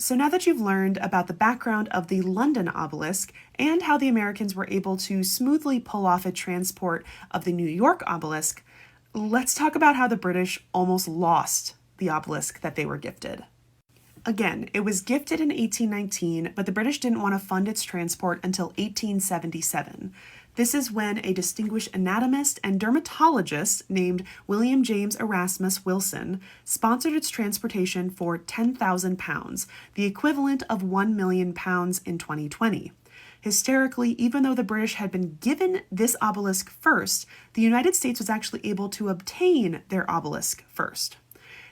So now that you've learned about the background of the London obelisk and how the Americans were able to smoothly pull off a transport of the New York obelisk, let's talk about how the British almost lost the obelisk that they were gifted. Again, it was gifted in 1819, but the British didn't want to fund its transport until 1877. This is when a distinguished anatomist and dermatologist named William James Erasmus Wilson sponsored its transportation for £10,000, the equivalent of £1 million in 2020. Hysterically, even though the British had been given this obelisk first, the United States was actually able to obtain their obelisk first.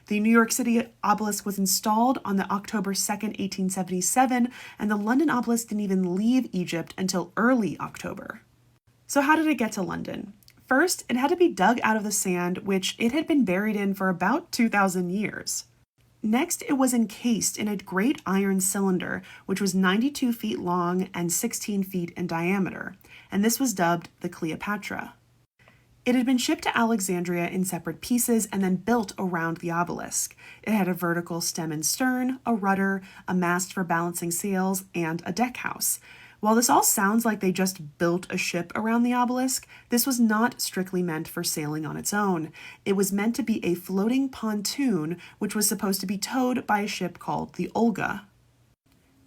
The New York City obelisk was installed on the October 2nd, 1877, and the London obelisk didn't even leave Egypt until early October. So how did it get to London? First, it had to be dug out of the sand, which it had been buried in for about 2,000 years. Next, it was encased in a great iron cylinder, which was 92 feet long and 16 feet in diameter, and this was dubbed the Cleopatra. It had been shipped to Alexandria in separate pieces and then built around the obelisk. It had a vertical stem and stern, a rudder, a mast for balancing sails, and a deck house. While this all sounds like they just built a ship around the obelisk, this was not strictly meant for sailing on its own. It was meant to be a floating pontoon, which was supposed to be towed by a ship called the Olga.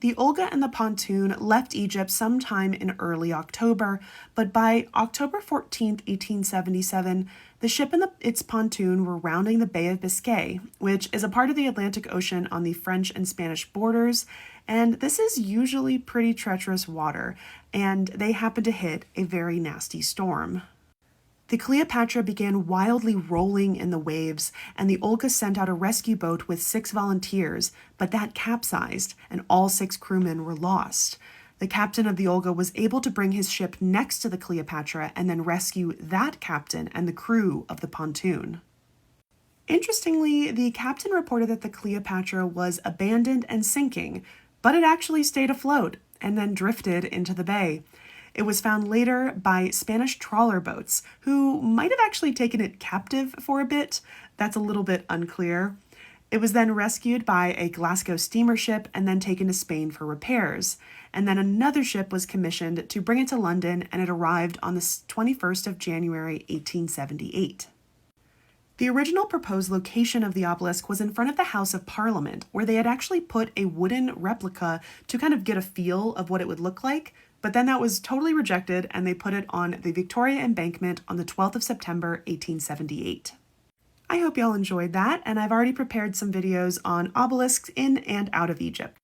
The Olga and the pontoon left Egypt sometime in early October, but by October 14, 1877, the ship and its pontoon were rounding the Bay of Biscay, which is a part of the Atlantic Ocean on the French and Spanish borders, and this is usually pretty treacherous water, and they happened to hit a very nasty storm. The Cleopatra began wildly rolling in the waves, and the Olga sent out a rescue boat with 6 volunteers, but that capsized, and all 6 crewmen were lost. The captain of the Olga was able to bring his ship next to the Cleopatra and then rescue that captain and the crew of the pontoon. Interestingly, the captain reported that the Cleopatra was abandoned and sinking, but it actually stayed afloat and then drifted into the bay. It was found later by Spanish trawler boats, who might have actually taken it captive for a bit. That's a little bit unclear. It was then rescued by a Glasgow steamer ship and then taken to Spain for repairs. And then another ship was commissioned to bring it to London, and it arrived on the 21st of January, 1878. The original proposed location of the obelisk was in front of the House of Parliament, where they had actually put a wooden replica to kind of get a feel of what it would look like, but then that was totally rejected, and they put it on the Victoria Embankment on the 12th of September, 1878. I hope y'all enjoyed that, and I've already prepared some videos on obelisks in and out of Egypt.